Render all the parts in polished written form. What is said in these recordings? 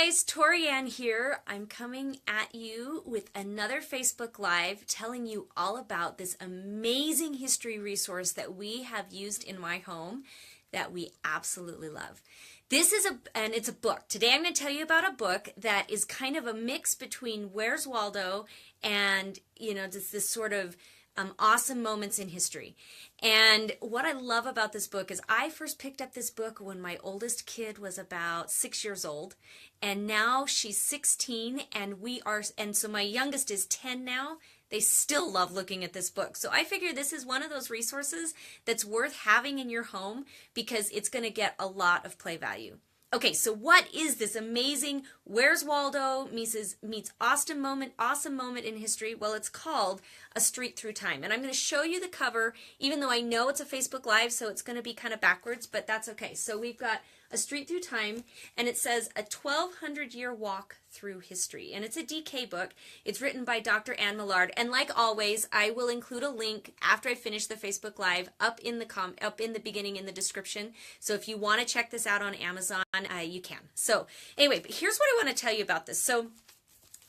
guys, Tori Ann here. I'm coming at you with another Facebook Live telling you all about this amazing history resource that we have used in my home that we absolutely love. It's a book. Today I'm going to tell you about a book that is kind of a mix between Where's Waldo and, just this sort of awesome moments in history. And what I love about this book is I first picked up this book when my oldest kid was about 6 years old, and now she's 16, and so my youngest is 10 now. They still love looking at this book. So I figure this is one of those resources that's worth having in your home because it's going to get a lot of play value. Okay, so what is this amazing Where's Waldo meets awesome moment in history? Well, it's called A Street Through Time. And I'm going to show you the cover, even though I know it's a Facebook Live, so it's going to be kind of backwards, but that's okay. So we've got A Street Through Time, and it says A 1,200-Year Walk Through History. And it's a DK book. It's written by Dr. Millard. And like always, I will include a link after I finish the Facebook Live up in the beginning in the description. So if you want to check this out on Amazon, you can. So anyway, but here's what I want to tell you about this. So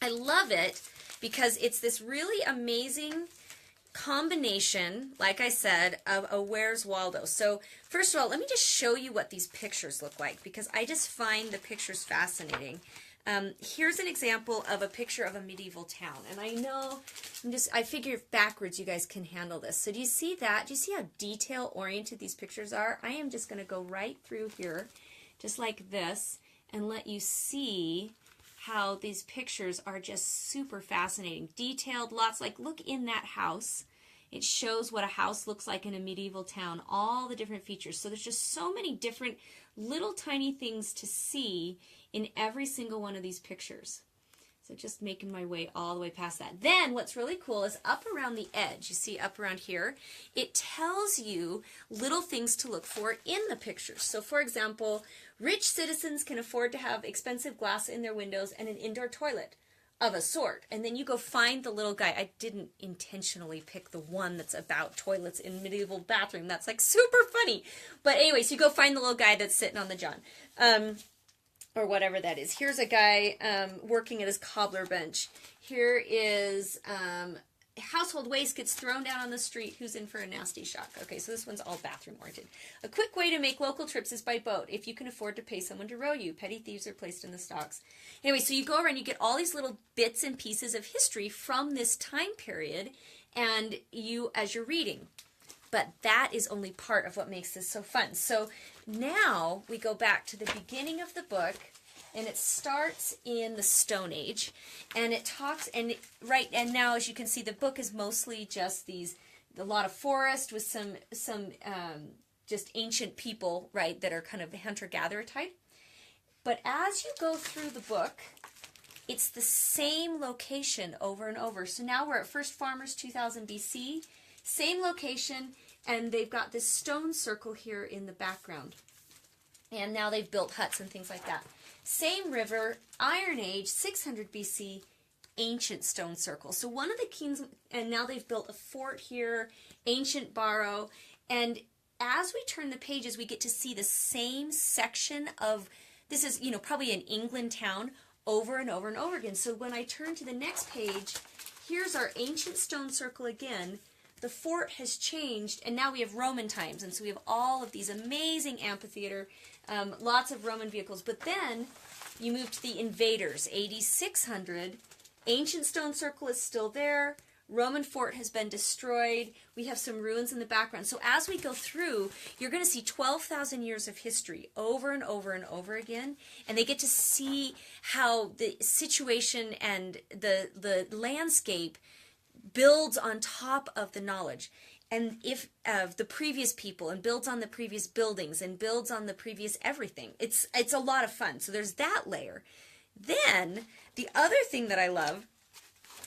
I love it because it's this really amazing combination, like I said, of a Where's Waldo. So first of all, let me just show you what these pictures look like because I just find the pictures fascinating. Here's an example of a picture of a medieval town. And I know, I figure backwards you guys can handle this. So do you see that? Do you see how detail-oriented these pictures are? I am just going to go right through here, just like this, and let you see how these pictures are just super fascinating. Detailed, lots, like look in that house. It shows what a house looks like in a medieval town, all the different features. So there's just so many different little tiny things to see in every single one of these pictures. So just making my way all the way past that. Then what's really cool is up around the edge, you see up around here, it tells you little things to look for in the pictures. So for example, rich citizens can afford to have expensive glass in their windows and an indoor toilet of a sort. And then you go find the little guy. I didn't intentionally pick the one that's about toilets in medieval bathroom. That's like super funny. But anyway, so you go find the little guy that's sitting on the john. Or whatever that is. Here's a guy working at his cobbler bench. Here is household waste gets thrown down on the street. Who's in for a nasty shock? Okay, so this one's all bathroom oriented. A quick way to make local trips is by boat. If you can afford to pay someone to row you. Petty thieves are placed in the stocks. Anyway, so you go around, you get all these little bits and pieces of history from this time period, and as you're reading. But that is only part of what makes this so fun. So now we go back to the beginning of the book, and it starts in the Stone Age, and it talks, and now as you can see, the book is mostly just a lot of forest with some just ancient people, right, that are kind of hunter-gatherer type. But as you go through the book, it's the same location over and over. So now we're at First Farmers 2000 BC, same location, and they've got this stone circle here in the background. And now they've built huts and things like that. Same river, Iron Age, 600 BC, ancient stone circle. So one of the kings, and now they've built a fort here, ancient barrow, and as we turn the pages, we get to see the same section of, this is, probably an England town, over and over and over again. So when I turn to the next page, here's our ancient stone circle again. The fort has changed, and now we have Roman times, and so we have all of these amazing amphitheater, lots of Roman vehicles. But then you move to the invaders, AD 600. Ancient stone circle is still there. Roman fort has been destroyed. We have some ruins in the background. So as we go through, you're going to see 12,000 years of history over and over and over again, and they get to see how the situation and the landscape builds on top of the knowledge and if of the previous people, and builds on the previous buildings, and builds on the previous everything. It's a lot of fun. So there's that layer. Then the other thing that I love,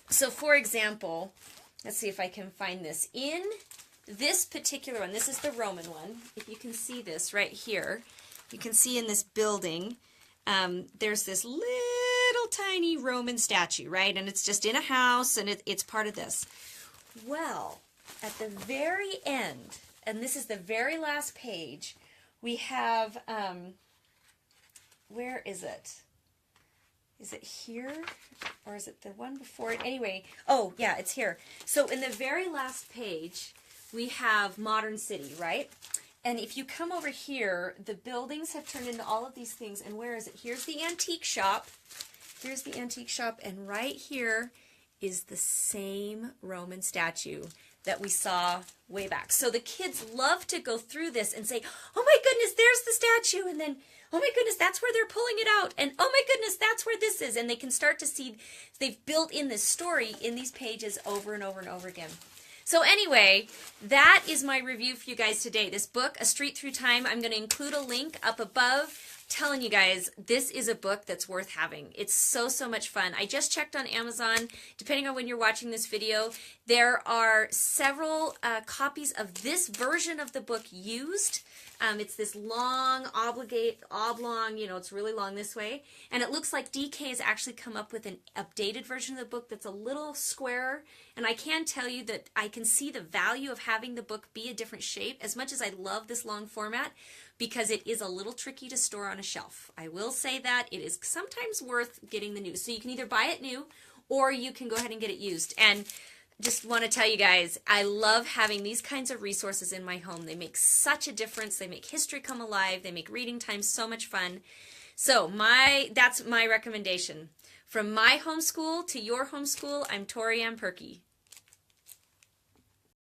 so for example, let's see if I can find this. In this particular one, this is the Roman one. If you can see this right here, you can see in this building, there's this little tiny Roman statue, right? And it's just in a house, and it's part of this. Well, at the very end, and this is the very last page, we have, where is it? Is it here? Or is it the one before it? Anyway, oh yeah, it's here. So in the very last page, we have Modern City, right? And if you come over here, the buildings have turned into all of these things. And where is it? Here's the antique shop. Here's the antique shop. And right here is the same Roman statue that we saw way back. So the kids love to go through this and say, oh my goodness, there's the statue. And then, oh my goodness, that's where they're pulling it out. And oh my goodness, that's where this is. And they can start to see they've built in this story in these pages over and over and over again. So anyway, that is my review for you guys today. This book, A Street Through Time, I'm going to include a link up above telling you guys this is a book that's worth having. It's so much fun. I just checked on Amazon. Depending on when you're watching this video, there are several copies of this version of the book used. It's this long, oblong, you know, it's really long this way. And it looks like DK has actually come up with an updated version of the book that's a little squarer. And I can tell you that I can see the value of having the book be a different shape, as much as I love this long format, because it is a little tricky to store on a shelf. I will say that it is sometimes worth getting the new. So you can either buy it new or you can go ahead and get it used. And just want to tell you guys, I love having these kinds of resources in my home. They make such a difference. They make history come alive. They make reading time so much fun. So that's my recommendation. From my homeschool to your homeschool, I'm Tori Ann Perky.